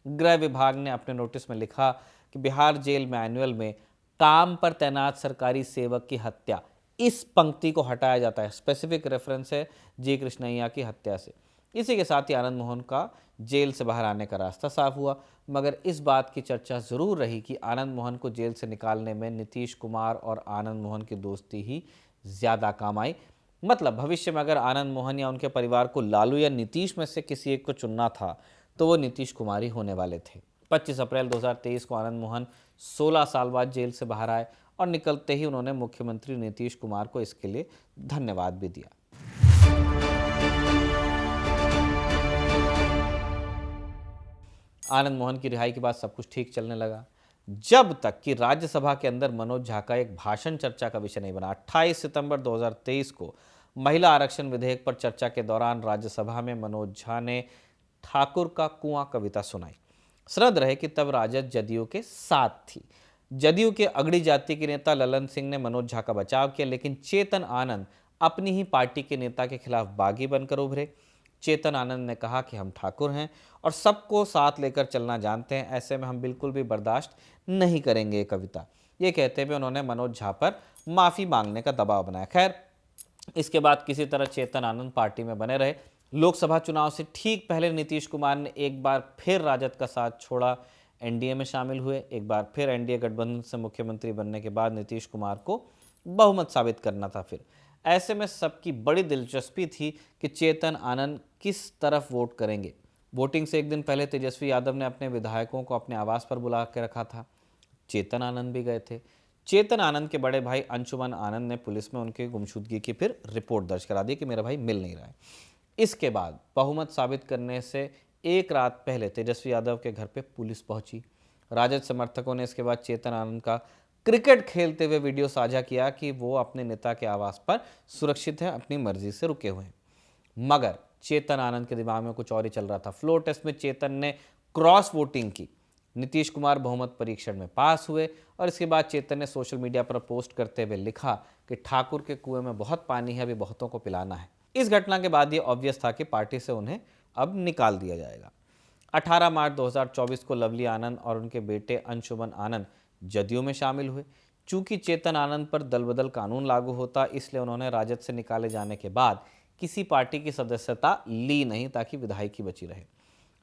गृह विभाग ने अपने नोटिस में लिखा कि बिहार जेल मैनुअल में काम पर तैनात सरकारी सेवक की हत्या, इस पंक्ति को हटाया जाता है। स्पेसिफिक रेफरेंस है जी कृष्णैया की हत्या से। इसी के साथ ही आनंद मोहन का जेल से बाहर आने का रास्ता साफ हुआ, मगर इस बात की चर्चा जरूर रही कि आनंद मोहन को जेल से निकालने में नीतीश कुमार और आनंद मोहन की दोस्ती ही ज़्यादा काम आई। मतलब भविष्य में अगर आनंद मोहन या उनके परिवार को लालू या नीतीश में से किसी एक को चुनना था, तो वो नीतीश कुमार ही होने वाले थे। 25 अप्रैल 2023 को आनंद मोहन 16 साल बाद जेल से बाहर आए और निकलते ही उन्होंने मुख्यमंत्री नीतीश कुमार को इसके लिए धन्यवाद भी दिया। आनंद मोहन की रिहाई के बाद सब कुछ ठीक चलने लगा, जब तक कि राज्यसभा के अंदर मनोज झा का एक भाषण चर्चा का विषय नहीं बना। 28 सितंबर 2023 को महिला आरक्षण विधेयक पर चर्चा के दौरान राज्यसभा में मनोज झा ने ठाकुर का कुआं कविता सुनाई। श्रद्ध रहे कि तब राजद जदयू के साथ थी। जदयू के अगड़ी जाति के नेता ललन सिंह ने मनोज झा का बचाव किया, लेकिन चेतन आनंद अपनी ही पार्टी के नेता के खिलाफ बागी बनकर उभरे। चेतन आनंद ने कहा कि हम ठाकुर हैं और सबको साथ लेकर चलना जानते हैं, ऐसे में हम बिल्कुल भी बर्दाश्त नहीं करेंगे ये कविता। ये कहते हुए उन्होंने मनोज झा पर माफ़ी मांगने का दबाव बनाया। खैर, इसके बाद किसी तरह चेतन आनंद पार्टी में बने रहे। लोकसभा चुनाव से ठीक पहले नीतीश कुमार ने एक बार फिर राजद का साथ छोड़ा, एनडीए में शामिल हुए। एक बार फिर एनडीए गठबंधन से मुख्यमंत्री बनने के बाद नीतीश कुमार को बहुमत साबित करना था। फिर ऐसे में सबकी बड़ी दिलचस्पी थी कि चेतन आनंद किस तरफ वोट करेंगे। वोटिंग से एक दिन पहले तेजस्वी यादव ने अपने विधायकों को अपने आवास पर बुला के रखा था। चेतन आनंद भी गए थे। चेतन आनंद के बड़े भाई अंशुमन आनंद ने पुलिस में उनके गुमशुदगी की फिर रिपोर्ट दर्ज करा दी कि मेरा भाई मिल नहीं रहा है। इसके बाद बहुमत साबित करने से एक रात पहले तेजस्वी यादव के घर पे पुलिस पहुंची। राजद समर्थकों ने इसके बाद चेतन आनंद का क्रिकेट खेलते हुए वीडियो साझा किया कि वो अपने नेता के आवास पर सुरक्षित है, अपनी मर्जी से रुके हुए हैं। मगर चेतन आनंद के दिमाग में कुछ और ही चल रहा था। फ्लोर टेस्ट में चेतन ने क्रॉस वोटिंग की। नीतीश कुमार बहुमत परीक्षण में पास हुए और इसके बाद चेतन ने सोशल मीडिया पर पोस्ट करते हुए लिखा कि ठाकुर के कुएं में बहुत पानी है, अभी बहुतों को पिलाना है। इस घटना के बाद ये ऑब्वियस था कि पार्टी से उन्हें अब निकाल दिया जाएगा। 18 मार्च 2024 को लवली आनंद और उनके बेटे अंशुमन आनंद जदयू में शामिल हुए। चूंकि चेतन आनंद पर दलबदल कानून लागू होता, इसलिए उन्होंने राजद से निकाले जाने के बाद किसी पार्टी की सदस्यता ली नहीं ताकि विधायकी बची रहे।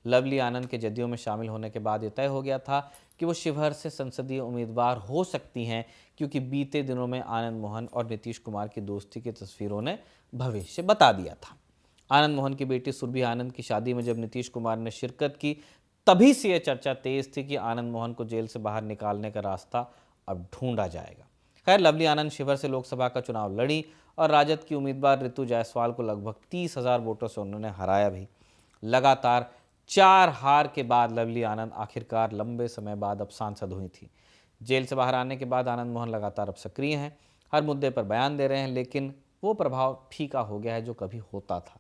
लवली आनंद के जदयू में शामिल होने के बाद यह तय हो गया था कि वो शिवहर से संसदीय उम्मीदवार हो सकती हैं, क्योंकि बीते दिनों में आनंद मोहन और नीतीश कुमार की दोस्ती की तस्वीरों ने भविष्य बता दिया था। आनंद मोहन की बेटी सुरभि आनंद की शादी में जब नीतीश कुमार ने शिरकत की, तभी से यह चर्चा तेज थी कि आनंद मोहन को जेल से बाहर निकालने का रास्ता अब ढूंढा जाएगा। खैर, लवली आनंद शिवहर से लोकसभा का चुनाव लड़ी और राजद की उम्मीदवार रितु जायसवाल को लगभग 30,000 वोटों से उन्होंने हराया भी। लगातार 4 हार के बाद लवली आनंद आखिरकार लंबे समय बाद अब सांसद हुई थी। जेल से बाहर आने के बाद आनंद मोहन लगातार अब सक्रिय हैं, हर मुद्दे पर बयान दे रहे हैं, लेकिन वो प्रभाव फीका हो गया है जो कभी होता था।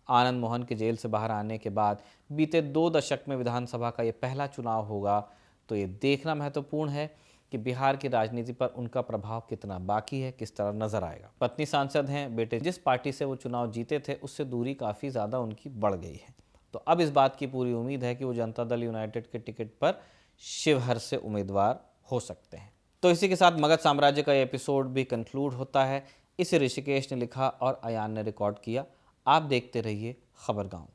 आनंद मोहन के जेल से बाहर आने के बाद बीते 2 दशक में विधानसभा का ये पहला चुनाव होगा, तो ये देखना महत्वपूर्ण है कि बिहार की राजनीति पर उनका प्रभाव कितना बाकी है, किस तरह नजर आएगा। पत्नी सांसद हैं, बेटे जिस पार्टी से वो चुनाव जीते थे उससे दूरी काफ़ी ज़्यादा उनकी बढ़ गई है। तो अब इस बात की पूरी उम्मीद है कि वो जनता दल यूनाइटेड के टिकट पर शिवहर से उम्मीदवार हो सकते हैं। तो इसी के साथ मगध साम्राज्य का ये एपिसोड भी कंक्लूड होता है। इसे ऋषिकेश ने लिखा और अयान ने रिकॉर्ड किया। आप देखते रहिए खबरगांव।